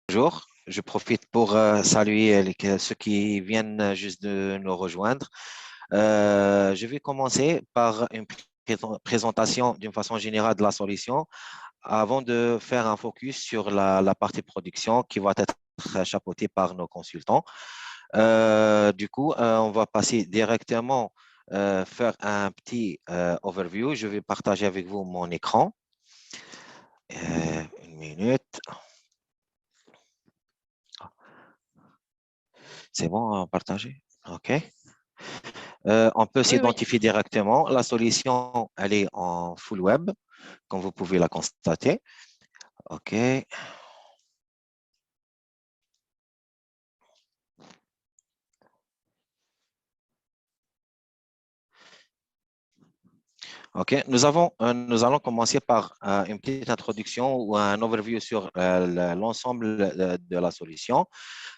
Bonjour, je profite pour saluer ceux qui viennent juste de nous rejoindre. Je vais commencer par une présentation d'une façon générale de la solution avant de faire un focus sur la partie production qui va être chapeautée par nos consultants. On va passer directement faire un petit overview. Je vais partager avec vous mon écran. Une minute. C'est bon, partager? OK. On peut Oui, oui. s'identifier directement. La solution, elle est en full web, comme vous pouvez la constater. OK. OK. Nous allons commencer par une petite introduction ou un overview sur l'ensemble de la solution.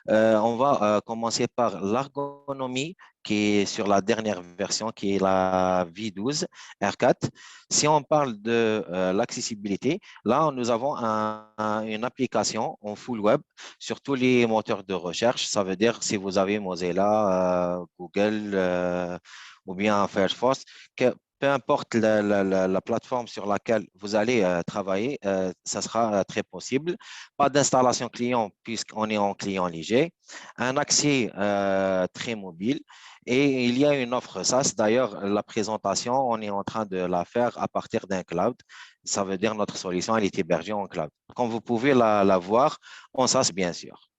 On va commencer par l'ergonomie qui est sur la dernière version, qui est la V12 R4. Si on parle de l'accessibilité, là, nous avons une application en full web sur tous les moteurs de recherche. Ça veut dire si vous avez Mozilla, Google ou bien Firefox, que peu importe la plateforme sur laquelle vous allez travailler, ça sera très possible. Pas d'installation client puisqu'on est en client léger. Un accès très mobile. Et il y a une offre SaaS. D'ailleurs, la présentation, on est en train de la faire à partir d'un cloud. Ça veut dire notre solution, elle est hébergée en cloud. Comme vous pouvez la voir en SaaS, bien sûr.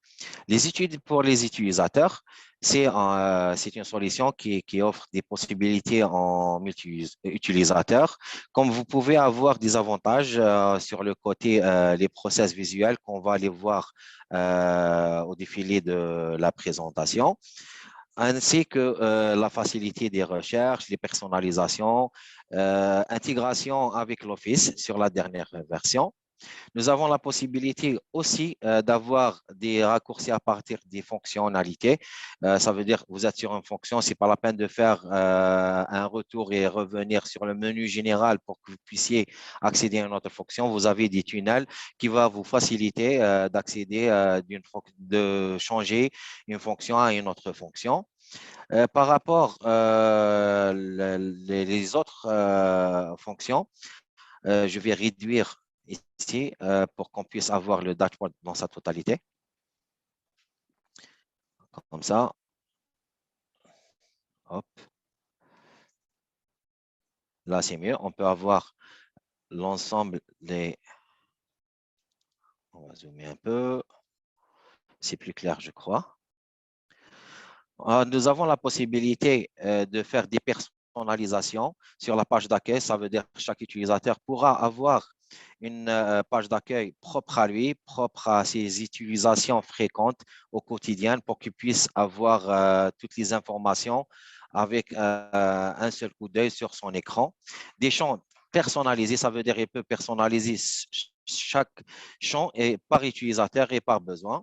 Les études pour les utilisateurs, c'est une solution qui offre des possibilités en multi-utilisateurs. Comme vous pouvez avoir des avantages sur le côté les process visuels qu'on va aller voir au défilé de la présentation, ainsi que la facilité des recherches, les personnalisations, intégration avec l'Office sur la dernière version. Nous avons la possibilité aussi d'avoir des raccourcis à partir des fonctionnalités. Ça veut dire que vous êtes sur une fonction, ce n'est pas la peine de faire un retour et revenir sur le menu général pour que vous puissiez accéder à une autre fonction. Vous avez des tunnels qui vont vous faciliter d'accéder, de changer une fonction à une autre fonction. Par rapport les autres fonctions, je vais réduire ici pour qu'on puisse avoir le dashboard dans sa totalité. Comme ça. Hop. Là, c'est mieux. On peut avoir l'ensemble des... On va zoomer un peu. C'est plus clair, je crois. Nous avons la possibilité de faire des personnalisations sur la page d'accueil. Ça veut dire que chaque utilisateur pourra avoir une page d'accueil propre à lui, propre à ses utilisations fréquentes au quotidien pour qu'il puisse avoir toutes les informations avec un seul coup d'œil sur son écran. Des champs personnalisés, ça veut dire qu'il peut personnaliser chaque champ et par utilisateur et par besoin.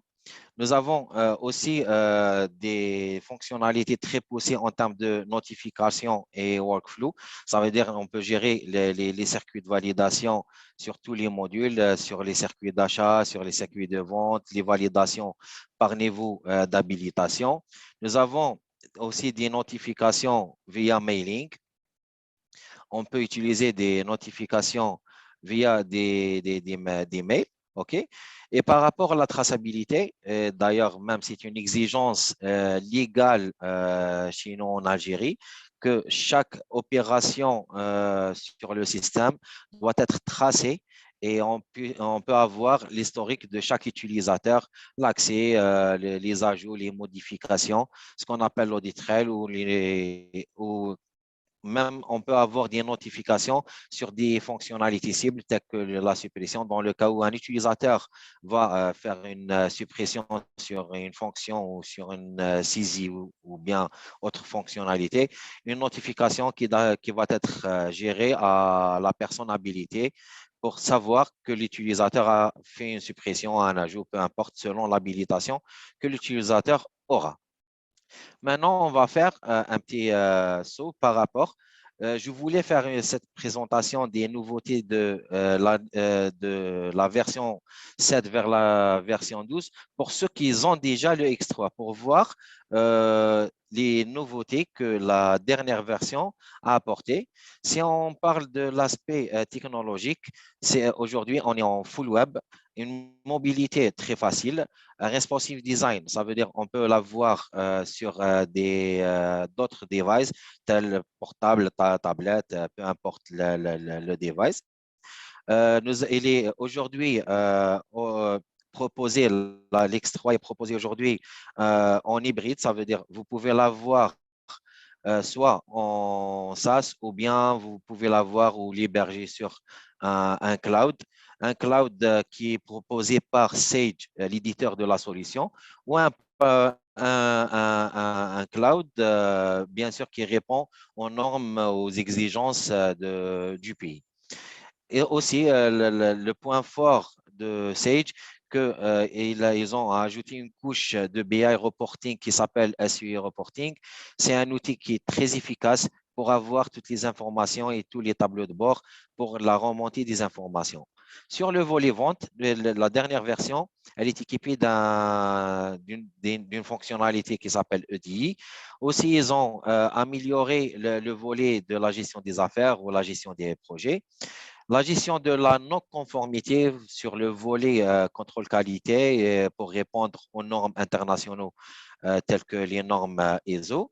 Nous avons aussi des fonctionnalités très poussées en termes de notification et workflow. Ça veut dire qu'on peut gérer les circuits de validation sur tous les modules, sur les circuits d'achat, sur les circuits de vente, les validations par niveau d'habilitation. Nous avons aussi des notifications via mailing. On peut utiliser des notifications via des mails. OK? Et par rapport à la traçabilité, d'ailleurs, même c'est une exigence légale chez nous en Algérie, que chaque opération sur le système doit être tracée et on peut avoir l'historique de chaque utilisateur, l'accès, les ajouts, les modifications, ce qu'on appelle l'audit trail ou même, on peut avoir des notifications sur des fonctionnalités cibles telles que la suppression dans le cas où un utilisateur va faire une suppression sur une fonction ou sur une saisie ou bien autre fonctionnalité. Une notification qui va être gérée à la personne habilitée pour savoir que l'utilisateur a fait une suppression, un ajout, peu importe, selon l'habilitation que l'utilisateur aura. Maintenant, on va faire un petit saut par rapport Je voulais faire cette présentation des nouveautés de la version 7 vers la version 12 pour ceux qui ont déjà le X3 pour voir les nouveautés que la dernière version a apportées. Si on parle de l'aspect technologique, c'est aujourd'hui on est en full web, une mobilité très facile, un responsive design, ça veut dire on peut l'avoir sur d'autres devices tels portable, tablette, peu importe le device. Il est aujourd'hui proposé, l'X3 est proposé aujourd'hui en hybride, ça veut dire vous pouvez l'avoir soit en SaaS ou bien vous pouvez l'avoir ou l'héberger sur un cloud. Un cloud qui est proposé par Sage, l'éditeur de la solution, ou un cloud, bien sûr, qui répond aux normes, aux exigences du pays. Et aussi, le point fort de Sage, ils ont ajouté une couche de BI reporting qui s'appelle SUI reporting. C'est un outil qui est très efficace pour avoir toutes les informations et tous les tableaux de bord pour la remontée des informations. Sur le volet vente, la dernière version, elle est équipée d'une fonctionnalité qui s'appelle EDI. Aussi, ils ont amélioré le volet de la gestion des affaires ou la gestion des projets. La gestion de la non-conformité sur le volet contrôle qualité pour répondre aux normes internationaux telles que les normes ISO.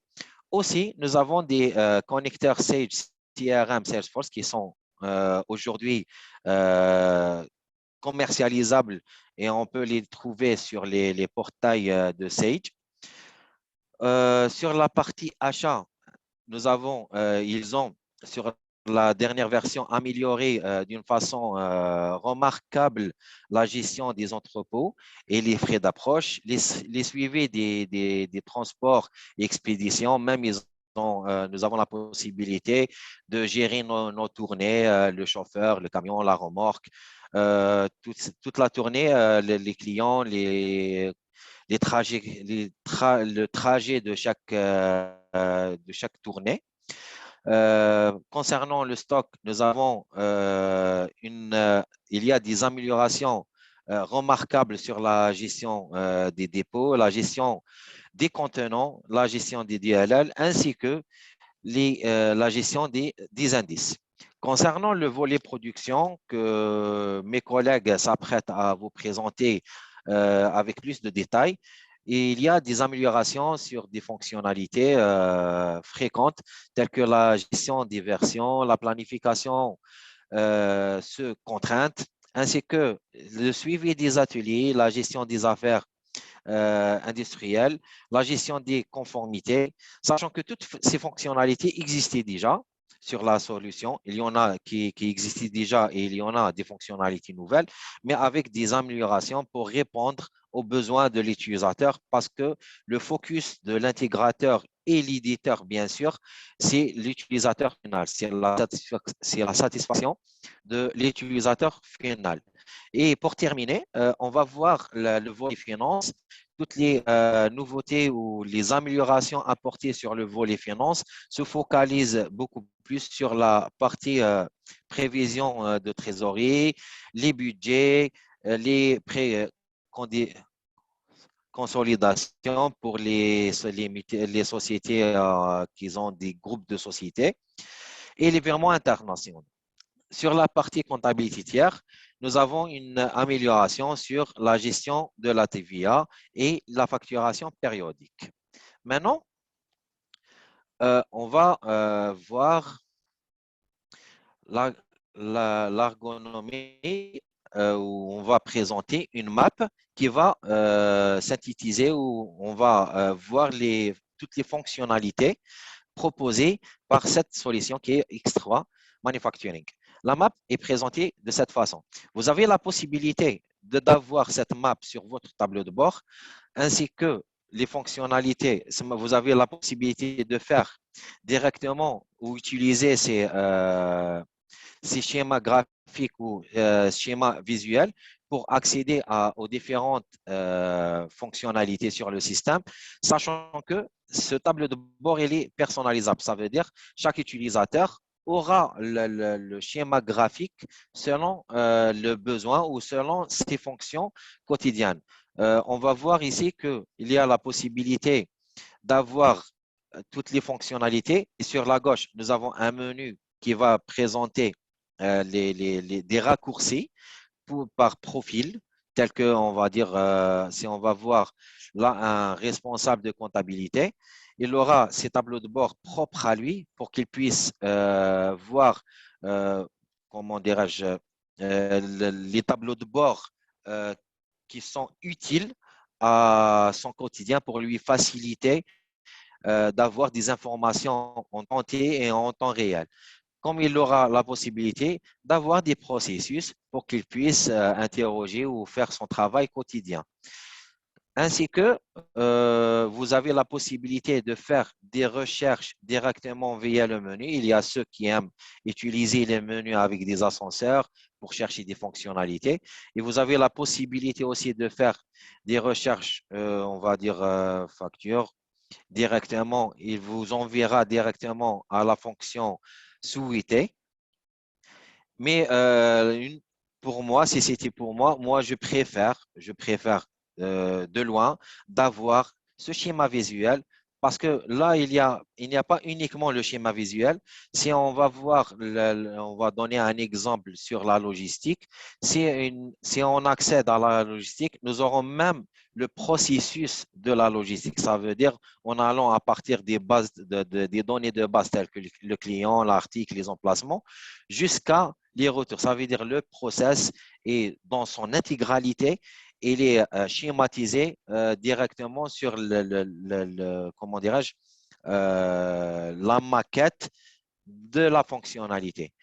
Aussi, nous avons des connecteurs Sage CRM Salesforce qui sont aujourd'hui commercialisables et on peut les trouver sur les portails de Sage. Sur la partie achat, ils ont sur la dernière version amélioré d'une façon remarquable la gestion des entrepôts et les frais d'approche, les suivis des transports et expéditions, même nous avons la possibilité de gérer nos tournées, le chauffeur, le camion, la remorque, toute la tournée, les clients, les trajets, le trajet de chaque tournée. Concernant le stock, nous avons il y a des améliorations remarquables sur la gestion des dépôts, la gestion des contenants, la gestion des DLL, ainsi que la gestion des indices. Concernant le volet production que mes collègues s'apprêtent à vous présenter avec plus de détails, il y a des améliorations sur des fonctionnalités fréquentes telles que la gestion des versions, la planification sur contraintes, ainsi que le suivi des ateliers, la gestion des affaires industrielles, la gestion des conformités, sachant que toutes ces fonctionnalités existaient déjà sur la solution. Il y en a qui existaient déjà et il y en a des fonctionnalités nouvelles, mais avec des améliorations pour répondre aux besoins de l'utilisateur parce que le focus de l'intégrateur et l'éditeur, bien sûr, c'est l'utilisateur final, c'est la satisfaction de l'utilisateur final. Et pour terminer, on va voir le volet finance. Toutes les nouveautés ou les améliorations apportées sur le volet finance se focalisent beaucoup plus sur la partie prévision de trésorerie, les budgets, les consolidations pour les sociétés qui ont des groupes de sociétés et les virements internationaux. Sur la partie comptabilité tiers, nous avons une amélioration sur la gestion de la TVA et la facturation périodique. Maintenant, on va voir l'ergonomie où on va présenter une map qui va synthétiser où on va voir toutes les fonctionnalités proposées par cette solution qui est X3 Manufacturing. La map est présentée de cette façon. Vous avez la possibilité d'avoir cette map sur votre tableau de bord, ainsi que les fonctionnalités. Vous avez la possibilité de faire directement ou utiliser ces schémas graphiques ou schémas visuels pour accéder aux différentes fonctionnalités sur le système, sachant que ce tableau de bord, il est personnalisable. Ça veut dire chaque utilisateur aura le schéma graphique selon le besoin ou selon ses fonctions quotidiennes. On va voir ici qu'il y a la possibilité d'avoir toutes les fonctionnalités. Et sur la gauche, nous avons un menu qui va présenter des raccourcis par profil, tel que, on va dire, si on va voir là un responsable de comptabilité, il aura ses tableaux de bord propres à lui pour qu'il puisse voir, comment dirais-je, les tableaux de bord qui sont utiles à son quotidien pour lui faciliter d'avoir des informations en temps et en temps réel. Comme il aura la possibilité d'avoir des processus pour qu'il puisse interroger ou faire son travail quotidien. Ainsi que vous avez la possibilité de faire des recherches directement via le menu. Il y a ceux qui aiment utiliser les menus avec des ascenseurs pour chercher des fonctionnalités. Et vous avez la possibilité aussi de faire des recherches, on va dire factures, directement. Il vous enverra directement à la fonction souhaitée. Mais pour moi, si c'était pour moi, je préfère de loin d'avoir ce schéma visuel parce que là, il n'y a pas uniquement le schéma visuel. Si on va voir, on va donner un exemple sur la logistique. Si on accède à la logistique, nous aurons même le processus de la logistique. Ça veut dire en allant à partir des bases des données de base telles que le client, l'article, les emplacements, jusqu'à les retours. Ça veut dire le process et dans son intégralité, il est schématisé directement sur comment dirais-je, la maquette de la fonctionnalité.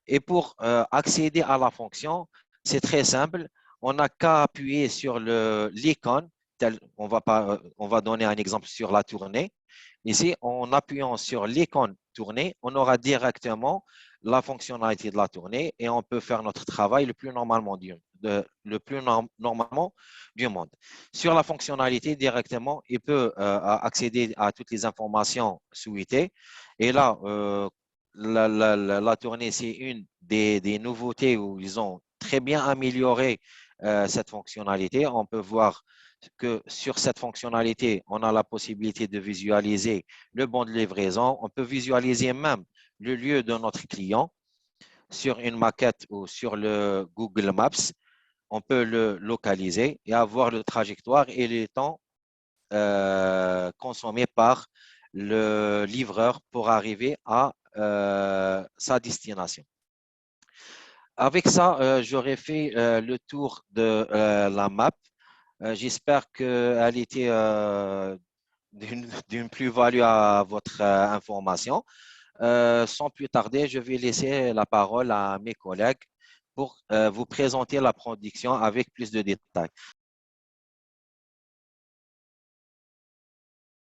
Et pour accéder à la fonction, c'est très simple. On n'a qu'à appuyer sur l'icône. On va donner un exemple sur la tournée. Ici, en appuyant sur l'icône tournée, on aura directement la fonctionnalité de la tournée et on peut faire notre travail le plus normalement du monde. Sur la fonctionnalité, directement, il peut accéder à toutes les informations souhaitées. Et là, la tournée, c'est une des nouveautés où ils ont très bien amélioré cette fonctionnalité. On peut voir que sur cette fonctionnalité, on a la possibilité de visualiser le bon de livraison. On peut visualiser même le lieu de notre client sur une maquette ou sur le Google Maps. On peut le localiser et avoir le trajectoire et le temps consommé par le livreur pour arriver à sa destination. Avec ça, j'aurais fait le tour de la map. J'espère qu'elle était d'une plus-value à votre information. Sans plus tarder, je vais laisser la parole à mes collègues pour vous présenter la production avec plus de détails.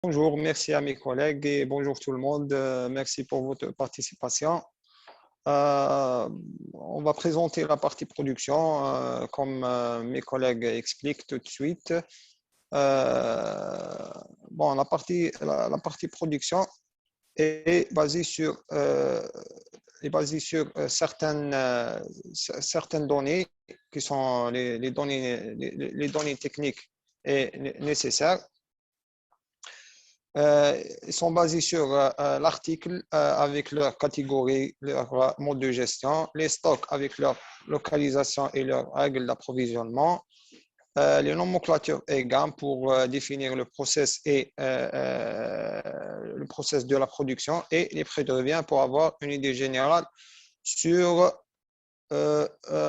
Bonjour, merci à mes collègues et bonjour tout le monde. Merci pour votre participation. On va présenter la partie production comme mes collègues expliquent tout de suite. Bon, la partie production est basée sur certaines données qui sont les données techniques et nécessaires. Ils sont basés sur l'article avec leur catégorie, leur mode de gestion, les stocks avec leur localisation et leurs règles d'approvisionnement, les nomenclatures et gammes pour définir le process et le process de la production et les prix de revient pour avoir une idée générale sur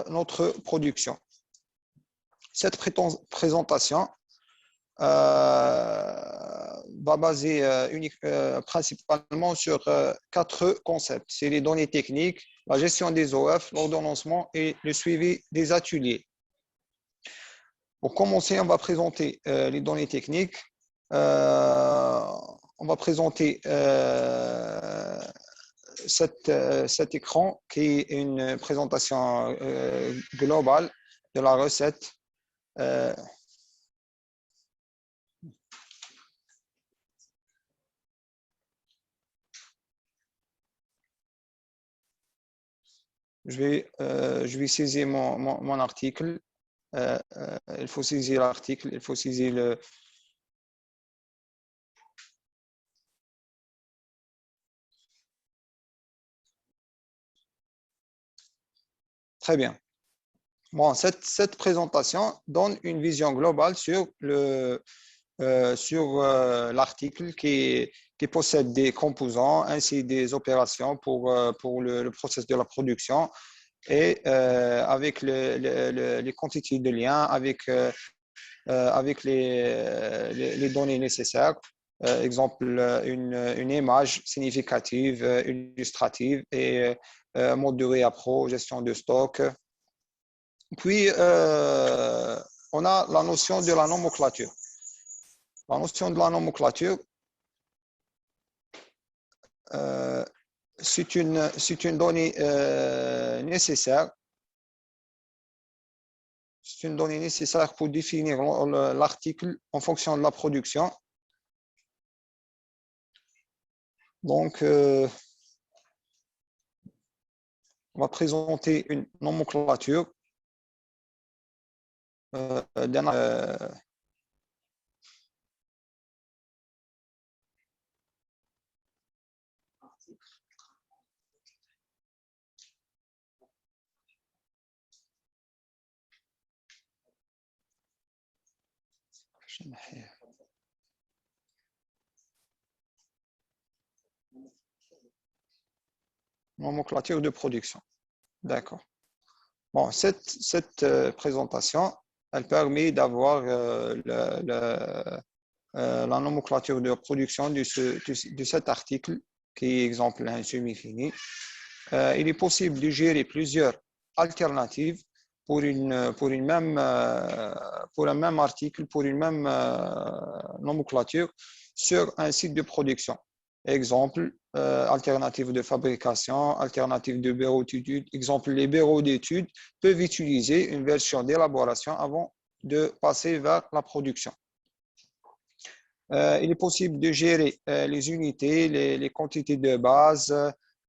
notre production. Cette présentation va baser principalement sur 4 concepts. C'est les données techniques, la gestion des OF, l'ordonnancement et le suivi des ateliers. Pour commencer, on va présenter les données techniques. On va présenter cet écran qui est une présentation globale de la recette. Je vais saisir mon article. Il faut saisir l'article, il faut saisir le... Très bien. Bon, cette présentation donne une vision globale sur l'article qui possède des composants ainsi des opérations pour le processus de la production et avec les quantités de liens, avec les données nécessaires. Exemple, une image significative, illustrative et mode de réappro, gestion de stock. Puis, on a la notion de la nomenclature. La notion de la nomenclature, c'est une donnée nécessaire. C'est une donnée nécessaire pour définir l'article en fonction de la production. Donc, on va présenter une nomenclature d'un nomenclature de production. D'accord. Bon, cette présentation, elle permet d'avoir la nomenclature de production de cet article, qui est exemple un semi-fini. Il est possible de gérer plusieurs alternatives pour un même article, pour une même nomenclature sur un site de production. Exemple, alternative de fabrication, alternative de bureau d'études. Exemple, les bureaux d'études peuvent utiliser une version d'élaboration avant de passer vers la production. Il est possible de gérer les unités, les quantités de base,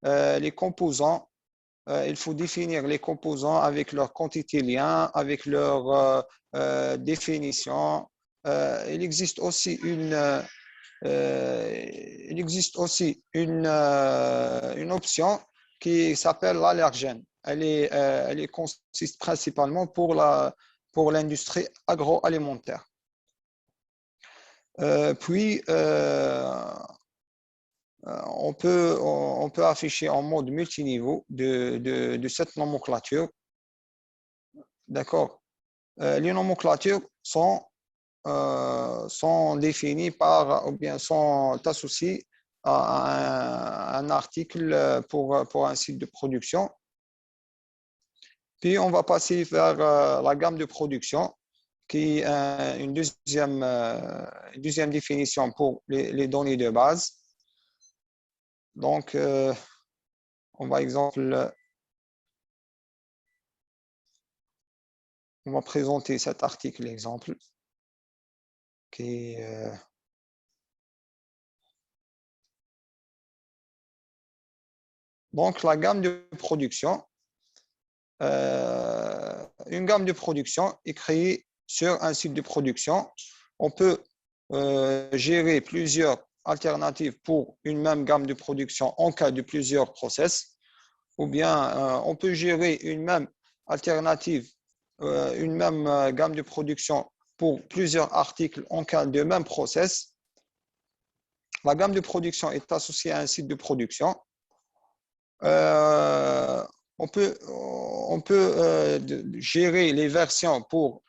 les composants. Il faut définir les composants avec leur quantité lien, avec leur définition. Il existe aussi une option qui s'appelle l'allergène. Elle consiste principalement pour l'industrie agroalimentaire. Puis, on peut afficher en mode multiniveau de cette nomenclature. D'accord. Les nomenclatures sont définies ou bien sont associées à un article pour un site de production. Puis, on va passer vers la gamme de production, qui est une deuxième définition pour les données de base. Donc, on va présenter cet article exemple qui donc la gamme de production. Une gamme de production est créée sur un site de production. On peut gérer plusieurs alternatives pour une même gamme de production en cas de plusieurs process, ou bien on peut gérer une même alternative, une même gamme de production pour plusieurs articles en cas de même process. La gamme de production est associée à un site de production. On peut gérer les versions pour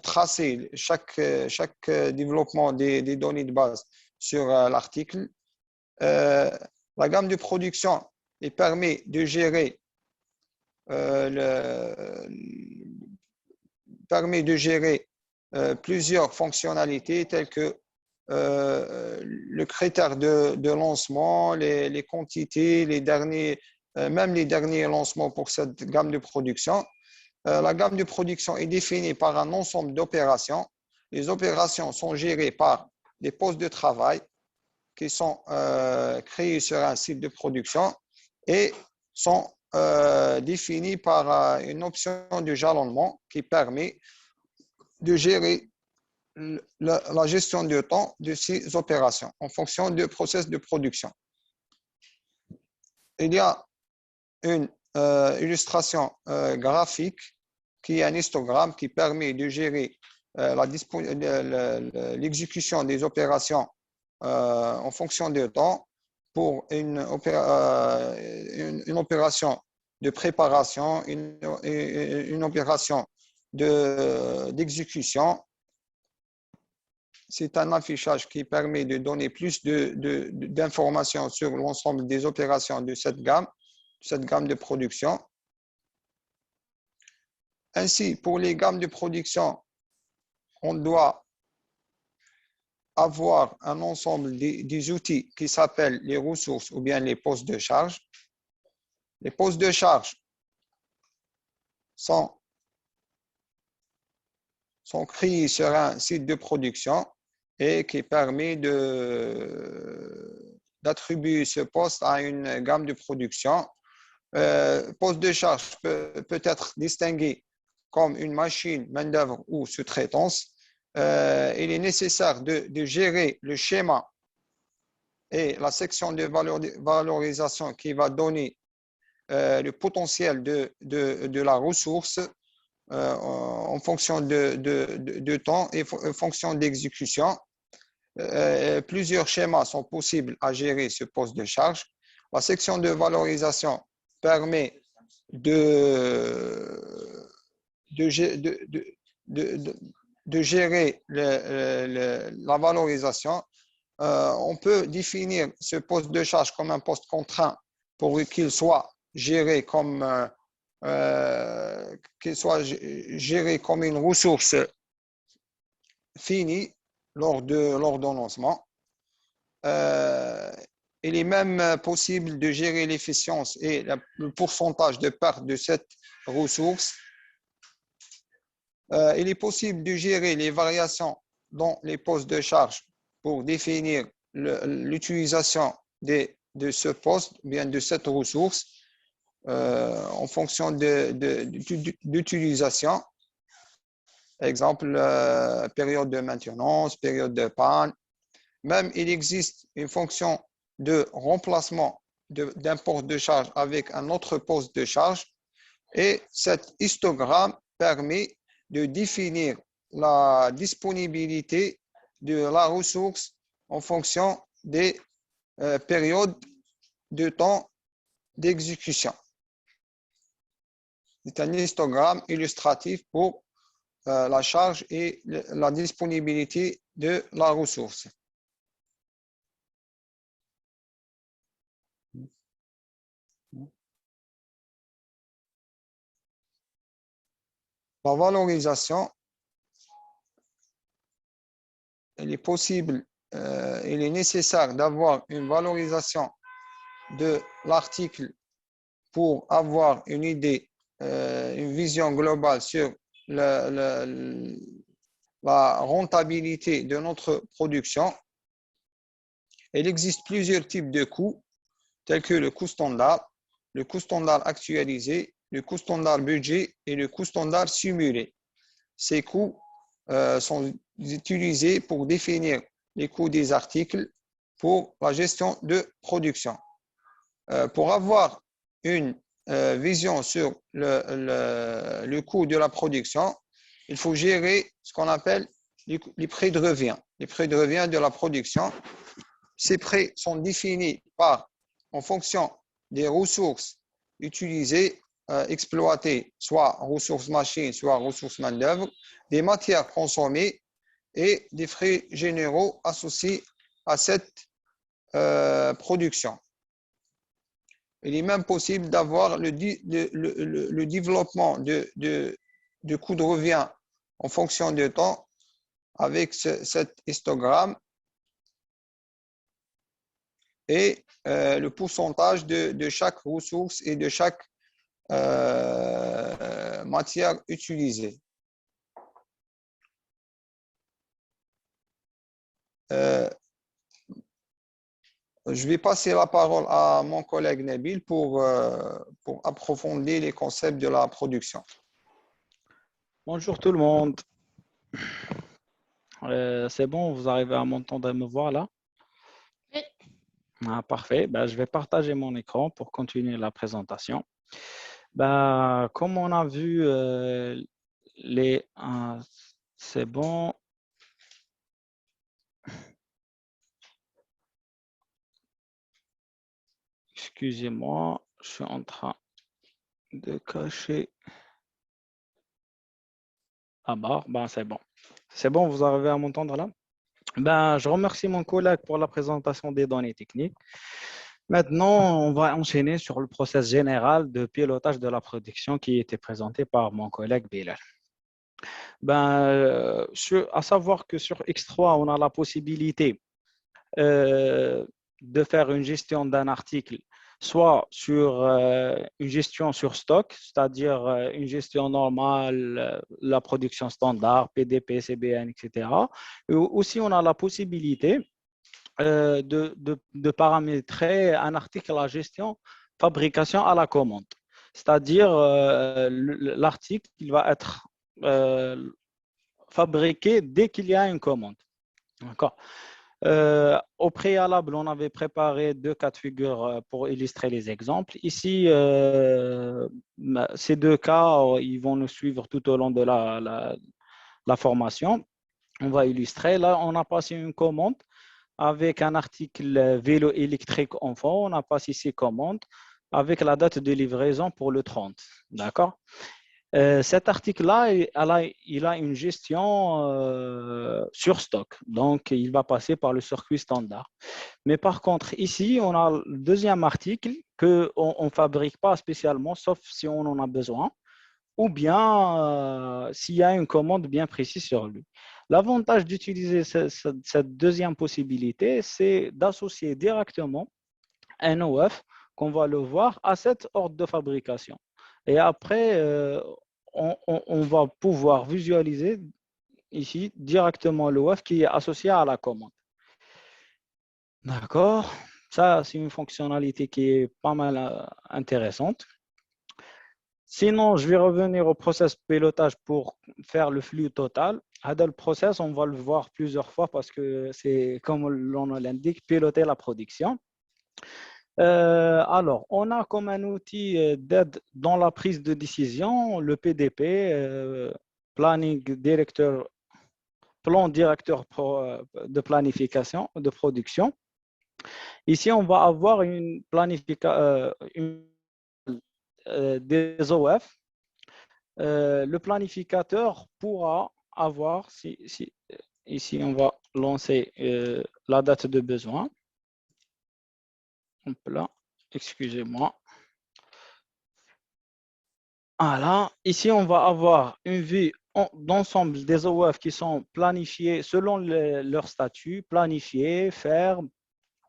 tracer chaque développement des données de base sur l'article. La gamme de production permet de gérer plusieurs fonctionnalités telles que le critère de lancement, les quantités, même les derniers lancements pour cette gamme de production. La gamme de production est définie par un ensemble d'opérations. Les opérations sont gérées par des postes de travail qui sont créés sur un site de production et sont définies par une option de jalonnement qui permet de gérer la gestion du temps de ces opérations en fonction du process de production. Il y a une illustration graphique qui est un histogramme qui permet de gérer l'exécution des opérations en fonction du temps pour une opération de préparation, une opération d'exécution. C'est un affichage qui permet de donner plus d'informations sur l'ensemble des opérations de cette gamme de production. Ainsi, pour les gammes de production, on doit avoir un ensemble des outils qui s'appellent les ressources ou bien les postes de charge. Les postes de charge sont créés sur un site de production et qui permet d'attribuer ce poste à une gamme de production. Poste de charge peut être distingué comme une machine, main-d'œuvre ou sous-traitance. Il est nécessaire de gérer le schéma et la section de valorisation qui va donner le potentiel de la ressource en fonction de temps et en fonction d'exécution. Plusieurs schémas sont possibles à gérer ce poste de charge. La section de valorisation permet de gérer la valorisation. On peut définir ce poste de charge comme un poste contraint pour qu'il soit géré comme une ressource finie lors d'un lancement. Il est même possible de gérer l'efficience et le pourcentage de perte de cette ressource. Il est possible de gérer les variations dans les postes de charge pour définir l'utilisation de ce poste, bien de cette ressource, en fonction d'utilisation. Exemple, période de maintenance, période de panne. Même il existe une fonction de remplacement d'un poste de charge avec un autre poste de charge. Et cet histogramme permet de définir la disponibilité de la ressource en fonction des périodes de temps d'exécution. C'est un histogramme illustratif pour la charge et la disponibilité de la ressource. La valorisation, il est possible, il est nécessaire d'avoir une valorisation de l'article pour avoir une idée, une vision globale sur la rentabilité de notre production. Il existe plusieurs types de coûts, tels que le coût standard actualisé, le coût standard budget et le coût standard simulé. Ces coûts sont utilisés pour définir les coûts des articles pour la gestion de production. Pour avoir une vision sur le coût de la production, il faut gérer ce qu'on appelle les prix de revient. Les prix de revient de la production, ces prix sont définis en fonction des ressources utilisées, exploitées, soit ressources machines, soit ressources main-d'œuvre, des matières consommées et des frais généraux associés à cette production. Il est même possible d'avoir le développement de coût de revient en fonction du temps avec cet histogramme et le pourcentage de chaque ressource et de chaque matière utilisée. Je vais passer la parole à mon collègue Nabil pour approfondir les concepts de la production. Bonjour tout le monde. C'est bon, vous arrivez à m'entendre et me voir là? Oui. Ah, parfait. Ben, je vais partager mon écran pour continuer la présentation. Comme on a vu, c'est bon. Excusez-moi, je suis en train de cacher. Ah c'est bon. C'est bon, vous arrivez à m'entendre là? Je remercie mon collègue pour la présentation des données techniques. Maintenant, on va enchaîner sur le process général de pilotage de la production qui était présenté par mon collègue Bilal. À savoir que sur X3, on a la possibilité de faire une gestion d'un article, soit sur une gestion sur stock, c'est-à-dire une gestion normale, la production standard, PDP, CBN, etc. Et aussi, on a la possibilité de paramétrer un article à la gestion fabrication à la commande. C'est-à-dire l'article il va être fabriqué dès qu'il y a une commande. D'accord. Au préalable, on avait préparé 2 cas de figure pour illustrer les exemples. Ici, ces 2 cas, ils vont nous suivre tout au long de la formation. On va illustrer. Là, on a passé une commande avec un article vélo électrique enfant. On a passé ces commandes avec la date de livraison pour le 30. D'accord. Cet article-là, il a une gestion sur stock. Donc, il va passer par le circuit standard. Mais par contre, ici, on a le deuxième article qu'on ne fabrique pas spécialement, sauf si on en a besoin, ou bien s'il y a une commande bien précise sur lui. L'avantage d'utiliser cette deuxième possibilité, c'est d'associer directement un OF, qu'on va le voir, à cet ordre de fabrication. Et après, on va pouvoir visualiser ici directement l'OF qui est associé à la commande. D'accord. Ça, c'est une fonctionnalité qui est pas mal intéressante. Sinon, je vais revenir au process pilotage pour faire le flux total. Le process, on va le voir plusieurs fois parce que c'est, comme l'on l'indique, piloter la production. Alors, on a comme un outil d'aide dans la prise de décision le PDP, Planning Director, Plan Directeur de planification de production. Ici, on va avoir une planification des OF. Le planificateur pourra avoir, ici, on va lancer la date de besoin. Hop là, excusez-moi. Voilà, ici on va avoir une vue d'ensemble des OF qui sont planifiés selon leur statut, planifiés, faire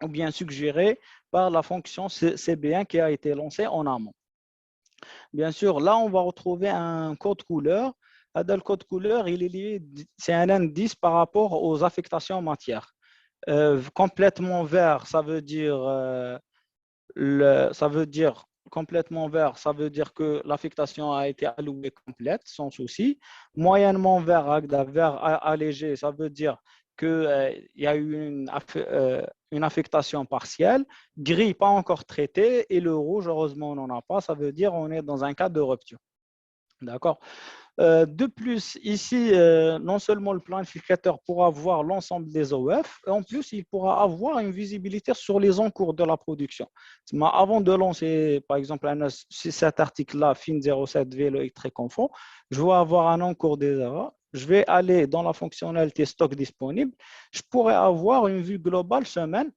ou bien suggérés par la fonction CB1 qui a été lancée en amont. Bien sûr, là on va retrouver un code couleur. Le code couleur, c'est un indice par rapport aux affectations matières. Complètement vert, ça veut dire complètement vert, ça veut dire que l'affectation a été allouée complète, sans souci. Moyennement vert, vert allégé, ça veut dire qu'il y a eu une affectation partielle. Gris, pas encore traité. Et le rouge, heureusement, on n'en a pas. Ça veut dire qu'on est dans un cas de rupture. D'accord. De plus, ici, non seulement le planificateur pourra voir l'ensemble des OF, en plus, il pourra avoir une visibilité sur les encours de la production. Mais avant de lancer, par exemple, cet article-là, FIN 07 vélo électrique enfant, je vais avoir un encours des erreurs. Je vais aller dans la fonctionnalité stock disponible. Je pourrais avoir une vue globale semaine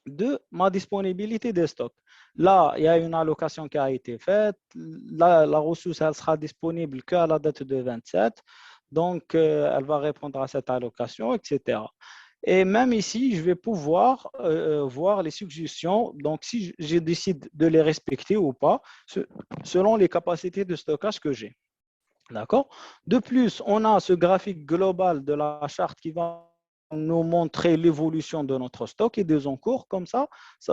de ma disponibilité des stocks. Là, il y a une allocation qui a été faite. La ressource, elle sera disponible qu'à la date de 27. Donc, elle va répondre à cette allocation, etc. Et même ici, je vais pouvoir voir les suggestions. Donc, si je décide de les respecter ou pas, selon les capacités de stockage que j'ai. D'accord? De plus, on a ce graphique global de la charte qui va nous montrer l'évolution de notre stock et des encours. Comme ça,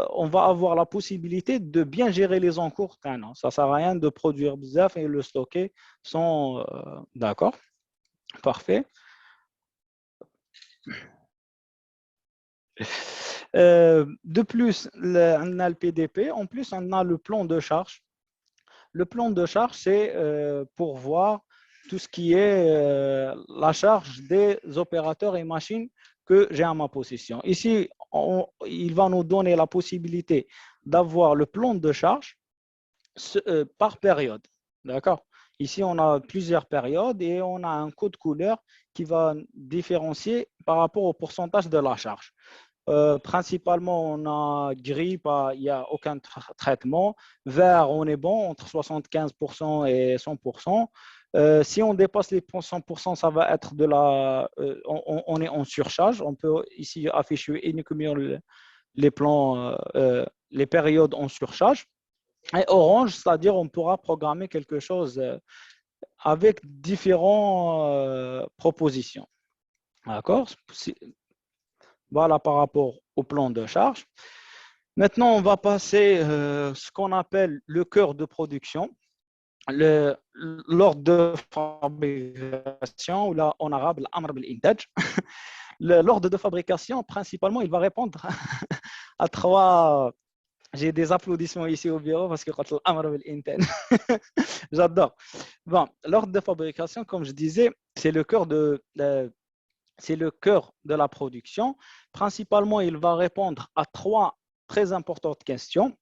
on va avoir la possibilité de bien gérer les encours. Ça ne sert à rien de produire bzaf et le stocker sans... D'accord? Parfait. De plus, on a le PDP. En plus, on a le plan de charge. Le plan de charge, c'est pour voir tout ce qui est la charge des opérateurs et machines que j'ai à ma possession. Ici, il va nous donner la possibilité d'avoir le plan de charge par période. D'accord? Ici, on a plusieurs périodes et on a un code couleur qui va différencier par rapport au pourcentage de la charge. Principalement, on a gris, il n'y a aucun traitement. Vert, on est bon, entre 75% et 100%. Si on dépasse les 100%, ça va être on est en surcharge. On peut ici afficher uniquement les plans, les périodes en surcharge. Et orange, c'est-à-dire on pourra programmer quelque chose avec différentes propositions. D'accord? Voilà par rapport au plan de charge. Maintenant, on va passer ce qu'on appelle le cœur de production, l'ordre de fabrication, ou là en arabe, l'amr bil-intaj. L'ordre de fabrication, principalement, il va répondre à trois. J'ai des applaudissements ici au bureau parce que j'adore. Bon, l'ordre de fabrication, comme je disais, c'est le cœur de la production. Principalement, il va répondre à trois très importantes questions.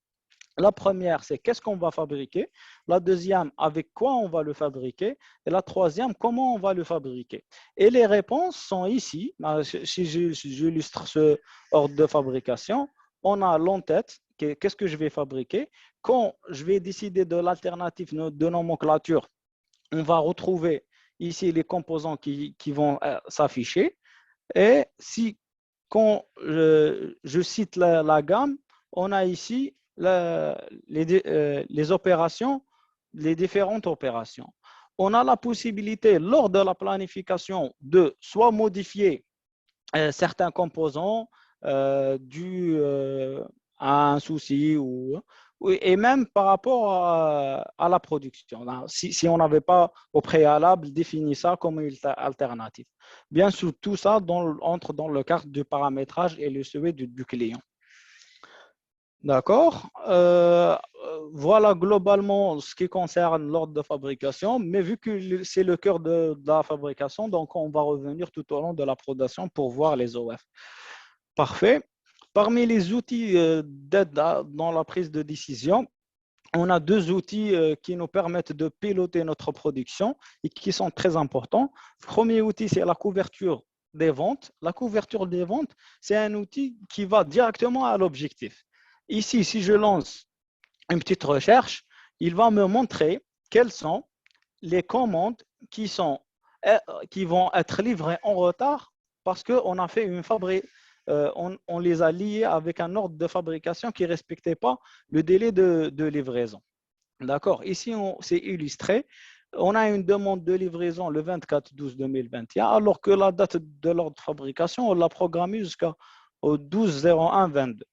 La première, c'est qu'est-ce qu'on va fabriquer. La deuxième, avec quoi on va le fabriquer. Et la troisième, comment on va le fabriquer. Et les réponses sont ici. Si j'illustre ce ordre de fabrication, on a l'en-tête, qu'est-ce que je vais fabriquer. Quand je vais décider de l'alternative de nomenclature, on va retrouver ici les composants qui vont s'afficher. Et si, quand je cite la gamme, on a ici les opérations, les différentes opérations. On a la possibilité, lors de la planification, de soit modifier certains composants dus à un souci et même par rapport à la production. Si on n'avait pas au préalable défini ça comme une alternative. Bien sûr, tout ça entre dans le cadre du paramétrage et le souhait du client. D'accord. Voilà globalement ce qui concerne l'ordre de fabrication, mais vu que c'est le cœur de la fabrication, donc on va revenir tout au long de la production pour voir les OF. Parfait. Parmi les outils d'aide dans la prise de décision, on a deux outils qui nous permettent de piloter notre production et qui sont très importants. Le premier outil, c'est la couverture des ventes. La couverture des ventes, c'est un outil qui va directement à l'objectif. Ici, si je lance une petite recherche, il va me montrer quelles sont les commandes qui vont être livrées en retard parce qu'on a fait une fabrique. On les a liés avec un ordre de fabrication qui ne respectait pas le délai de livraison. D'accord. Ici, c'est illustré. On a une demande de livraison le 24/12/2021, alors que la date de l'ordre de fabrication, on l'a programmée jusqu'au 12/01/22.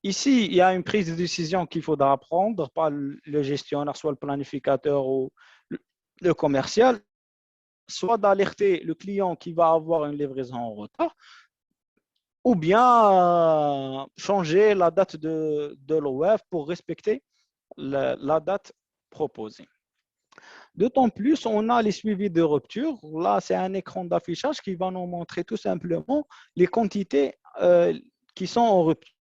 Ici, il y a une prise de décision qu'il faudra prendre par le gestionnaire, soit le planificateur ou le commercial, soit d'alerter le client qui va avoir une livraison en retard, ou bien changer la date de l'OF pour respecter la date proposée. D'autant plus, on a les suivis de rupture. Là, c'est un écran d'affichage qui va nous montrer tout simplement les quantités qui sont en rupture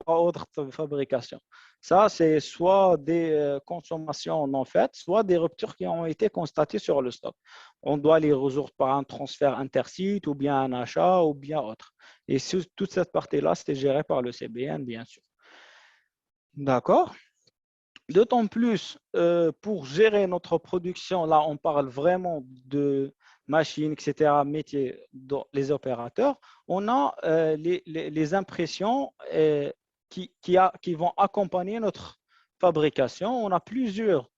par ordre de fabrication. Ça, c'est soit des consommations non faites, soit des ruptures qui ont été constatées sur le stock. On doit les résoudre par un transfert intersite ou bien un achat ou bien autre. Et toute cette partie-là, c'est géré par le CBN, bien sûr. D'accord. D'autant plus, pour gérer notre production, là, on parle vraiment machines, etc., métiers, les opérateurs, on a les impressions qui vont accompagner notre fabrication. On a plusieurs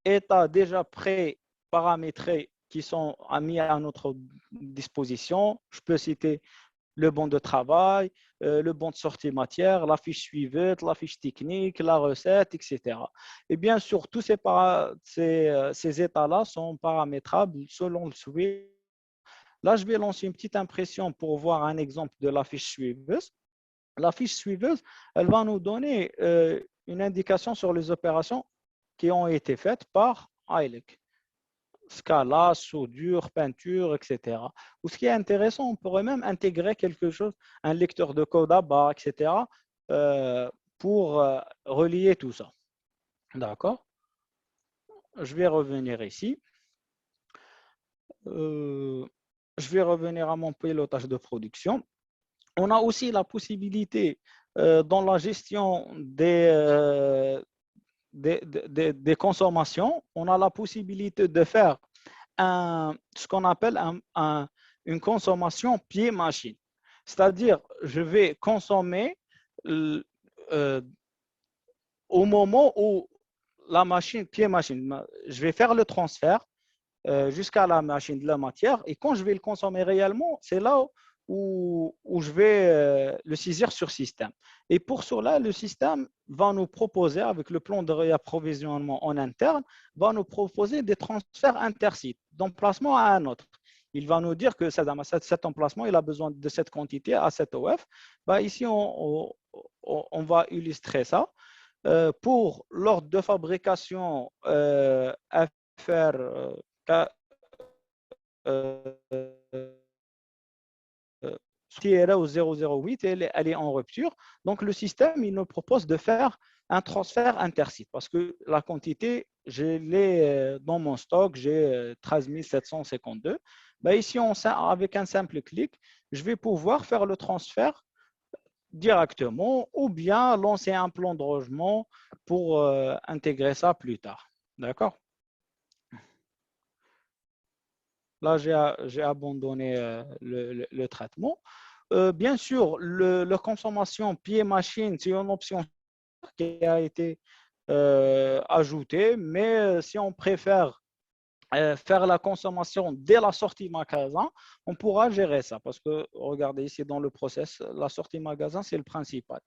états déjà pré-paramétrés qui sont mis à notre disposition. Je peux citer le bon de travail, le bon de sortie matière, la fiche suivante, la fiche technique, la recette, etc. Et bien sûr, tous ces états-là sont paramétrables selon le souhait. Là, je vais lancer une petite impression pour voir un exemple de la fiche suiveuse. La fiche suiveuse, elle va nous donner une indication sur les opérations qui ont été faites par ILEC. Scala, soudure, peinture, etc. Ou ce qui est intéressant, on pourrait même intégrer quelque chose, un lecteur de code à bas, etc., pour relier tout ça. D'accord? Je vais revenir ici. Je vais revenir à mon pilotage de production. On a aussi la possibilité dans la gestion des consommations, on a la possibilité de faire ce qu'on appelle une consommation pied-machine. C'est-à-dire, je vais consommer au moment où la machine, pied-machine, je vais faire le transfert jusqu'à la machine de la matière et quand je vais le consommer réellement, c'est là où je vais le saisir sur système. Et pour cela, le système va nous proposer, avec le plan de réapprovisionnement en interne, va nous proposer des transferts intersites, d'emplacement à un autre. Il va nous dire que cet emplacement, il a besoin de cette quantité à cet OF. Ici, on va illustrer ça. Pour l'ordre de fabrication FR au 008, elle est en rupture. Donc, le système, il nous propose de faire un transfert intersite parce que la quantité, je l'ai dans mon stock, j'ai 13 752. Ici, avec un simple clic, je vais pouvoir faire le transfert directement ou bien lancer un plan de rangement pour intégrer ça plus tard. D'accord? Là, j'ai abandonné le traitement. Bien sûr, la consommation pied-machine, c'est une option qui a été ajoutée, mais si on préfère faire la consommation dès la sortie magasin, on pourra gérer ça parce que, regardez ici dans le process, la sortie magasin, c'est le principal.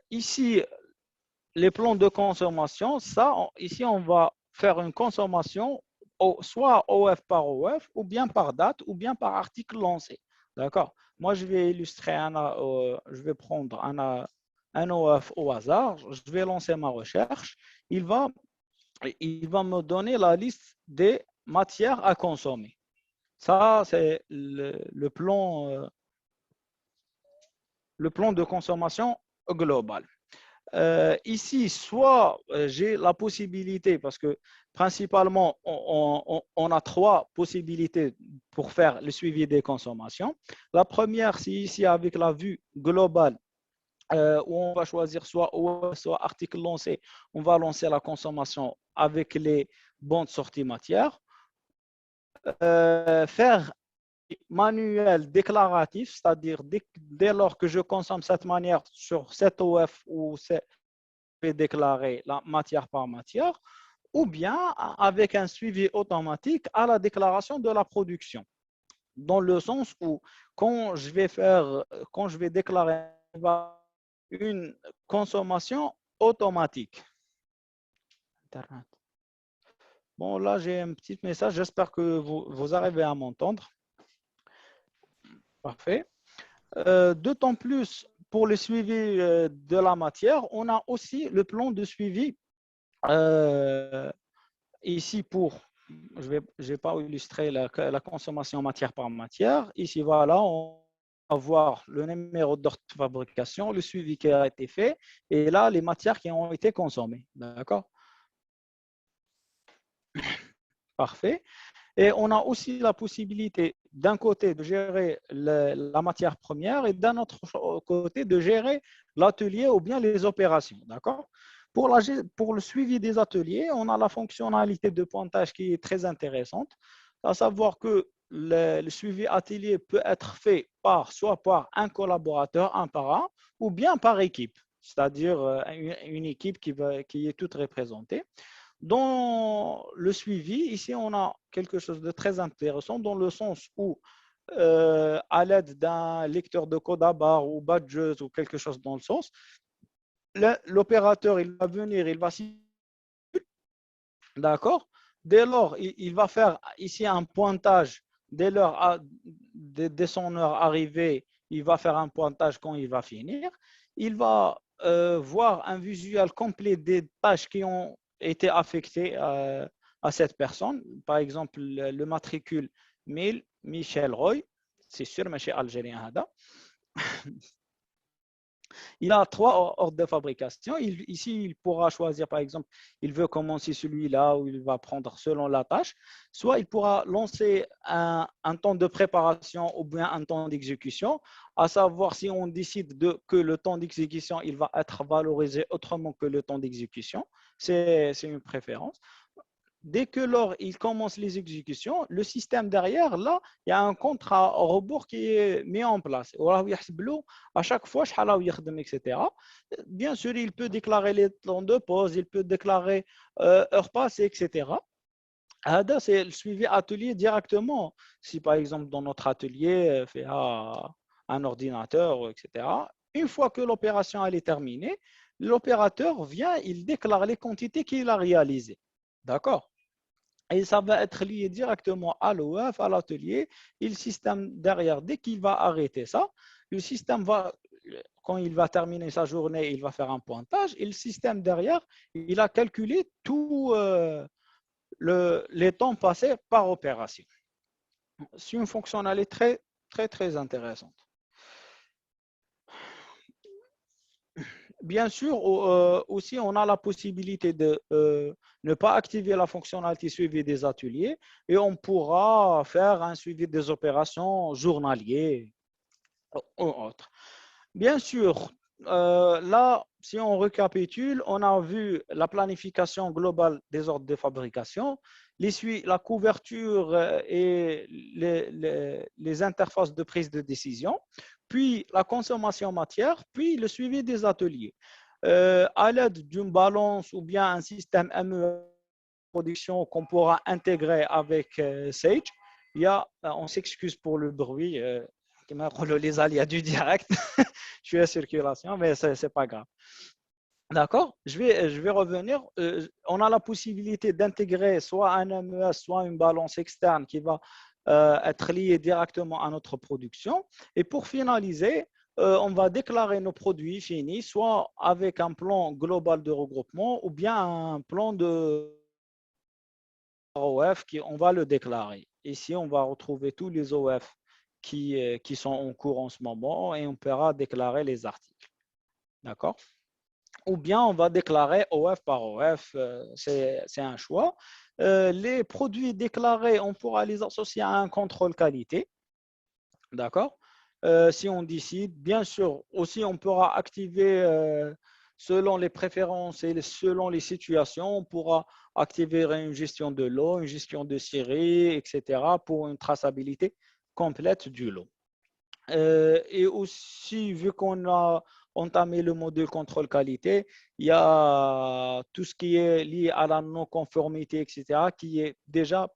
Ici, les plans de consommation, ici, on va faire une consommation soit OF par OF, ou bien par date, ou bien par article lancé. D'accord? Moi, je vais illustrer, je vais prendre un OF au hasard, je vais lancer ma recherche. Il va me donner la liste des matières à consommer. Ça, c'est le plan de consommation global. Ici, soit j'ai la possibilité, parce que principalement, on a trois possibilités pour faire le suivi des consommations. La première, c'est ici avec la vue globale, où on va choisir soit article lancé, on va lancer la consommation avec les bons de sortie matière. Faire manuel déclaratif, c'est-à-dire dès lors que je consomme cette manière sur cet OF ou je vais déclarer la matière par matière, ou bien avec un suivi automatique à la déclaration de la production. Dans le sens où quand je vais déclarer une consommation automatique. Internet. Bon, là, j'ai un petit message. J'espère que vous arrivez à m'entendre. Parfait. D'autant plus, pour le suivi de la matière, on a aussi le plan de suivi ici pour, je vais pas illustrer la consommation matière par matière. Ici, voilà, on va voir le numéro d'ordre de fabrication, le suivi qui a été fait, et là, les matières qui ont été consommées. D'accord? Parfait. Et on a aussi la possibilité d'un côté de gérer la matière première et d'un autre côté de gérer l'atelier ou bien les opérations. D'accord? Pour le suivi des ateliers, on a la fonctionnalité de pointage qui est très intéressante, à savoir que le suivi atelier peut être fait soit par un collaborateur, un par un, ou bien par équipe, c'est-à-dire une équipe qui est toute représentée. Dans le suivi, ici, on a quelque chose de très intéressant dans le sens où, à l'aide d'un lecteur de code à barre ou badges ou quelque chose dans le sens, l'opérateur, il va venir, il va d'accord. Dès lors, il va faire ici un pointage. Dès son heure arrivée, il va faire un pointage quand il va finir. Il va voir un visuel complet des tâches qui ont été affectées à cette personne. Par exemple, le matricule 1000, Michel Roy. C'est sûr, mais chez Algérien. Il a 3 ordres de fabrication. Ici, il pourra choisir, par exemple, il veut commencer celui-là ou il va prendre selon la tâche. Soit il pourra lancer un temps de préparation ou bien un temps d'exécution, à savoir si on décide que le temps d'exécution, il va être valorisé autrement que le temps d'exécution. C'est une préférence. Dès que il commence les exécutions, le système derrière, là, il y a un compte à rebours qui est mis en place. À chaque fois, etc. Bien sûr, il peut déclarer les temps de pause, il peut déclarer heure passée, etc. C'est le suivi atelier directement. Si par exemple, dans notre atelier, fait un ordinateur, etc. Une fois que l'opération est terminée, l'opérateur vient, il déclare les quantités qu'il a réalisées. D'accord? Et ça va être lié directement à l'OF, à l'atelier. Et le système derrière, dès qu'il va arrêter ça, le système va, quand il va terminer sa journée, il va faire un pointage. Et le système derrière, il a calculé tous les temps passés par opération. C'est une fonctionnalité très, très, très intéressante. Bien sûr, aussi, on a la possibilité de ne pas activer la fonctionnalité suivi des ateliers et on pourra faire un suivi des opérations journaliers ou autres. Bien sûr, là, si on récapitule, on a vu la planification globale des ordres de fabrication, la couverture et les interfaces de prise de décision, puis la consommation matière, puis le suivi des ateliers. À l'aide d'une balance ou bien un système MES production qu'on pourra intégrer avec Sage, on s'excuse pour le bruit, les aléas du direct, je suis à circulation, mais ce n'est pas grave. D'accord, je vais revenir. On a la possibilité d'intégrer soit un MES, soit une balance externe qui va être liée directement à notre production. Et pour finaliser, on va déclarer nos produits finis, soit avec un plan global de regroupement ou bien un plan de OF on va le déclarer. Ici, on va retrouver tous les OF qui sont en cours en ce moment et on pourra déclarer les articles. D'accord? Ou bien on va déclarer OF par OF, c'est un choix. Les produits déclarés, on pourra les associer à un contrôle qualité. D'accord? Si on décide, bien sûr, aussi on pourra activer selon les préférences et selon les situations, on pourra activer une gestion de lot, une gestion de série, etc. pour une traçabilité complète du lot. Et aussi, vu qu'on a entamé le module contrôle qualité, il y a tout ce qui est lié à la non-conformité, etc., qui est déjà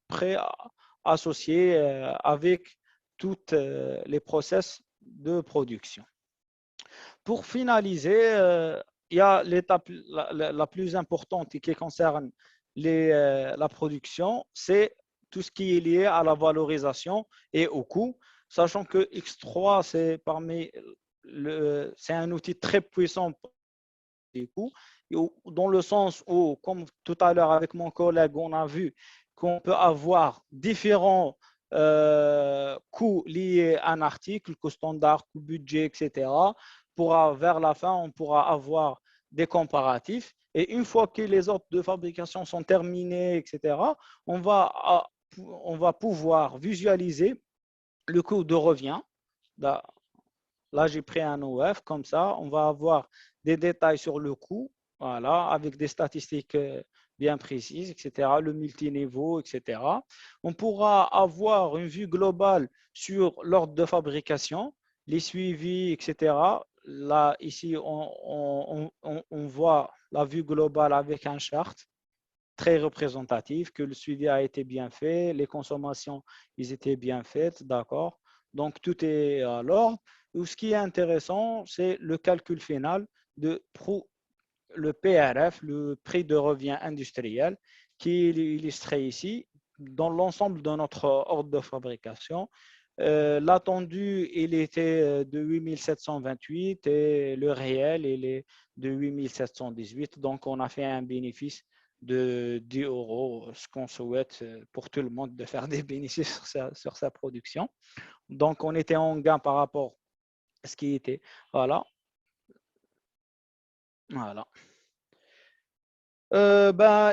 associé avec toutes les process de production. Pour finaliser, il y a l'étape la plus importante qui concerne la production, c'est tout ce qui est lié à la valorisation et au coût, sachant que X3, c'est un outil très puissant pour les coûts, dans le sens où, comme tout à l'heure avec mon collègue, on a vu qu'on peut avoir différents coûts liés à un article, coût standard, coût budget, etc. Vers la fin, on pourra avoir des comparatifs. Et une fois que les ordres de fabrication sont terminés, etc., on va pouvoir visualiser le coût de revient. Là, j'ai pris un OF, comme ça, on va avoir des détails sur le coût voilà, avec des statistiques bien précises, etc., le multiniveau, etc. On pourra avoir une vue globale sur l'ordre de fabrication, les suivis, etc. Là, ici, on voit la vue globale avec un chart très représentatif, que le suivi a été bien fait, les consommations, ils étaient bien faites, d'accord. Donc, tout est à l'ordre. Ce qui est intéressant, c'est le calcul final de le PRF, le prix de revient industriel, qui est illustré ici dans l'ensemble de notre ordre de fabrication. L'attendu, il était de 8728 et le réel, il est de 8718. Donc, on a fait un bénéfice de 10 euros, ce qu'on souhaite pour tout le monde de faire des bénéfices sur sa production. Donc, on était en gain par rapport à ce qui était. Voilà. Voilà.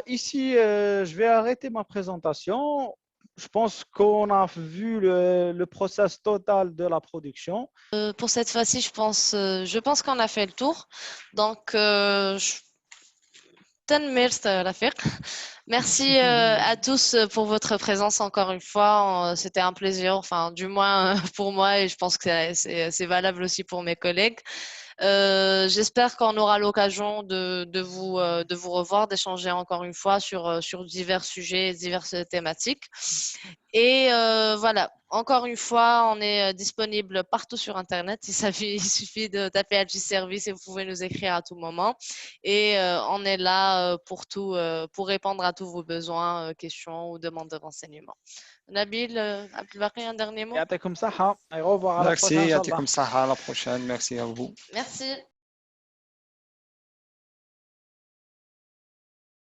Ici, je vais arrêter ma présentation. Je pense qu'on a vu le process total de la production. Pour cette fois-ci, je pense qu'on a fait le tour. Donc, merci à tous pour votre présence encore une fois. C'était un plaisir, enfin, du moins pour moi, et je pense que c'est valable aussi pour mes collègues. J'espère qu'on aura l'occasion de vous revoir, d'échanger encore une fois sur divers sujets, diverses thématiques. Et voilà, encore une fois, on est disponible partout sur Internet. Il suffit de taper Algis Service et vous pouvez nous écrire à tout moment. Et on est là pour répondre à tous vos besoins, questions ou demandes de renseignements. Nabil, Abdelbaki, un dernier mot? يعطيكم صحة. Au revoir à la Merci, prochaine, à Inch'Allah. comme ça, à la prochaine. Merci à vous. Merci.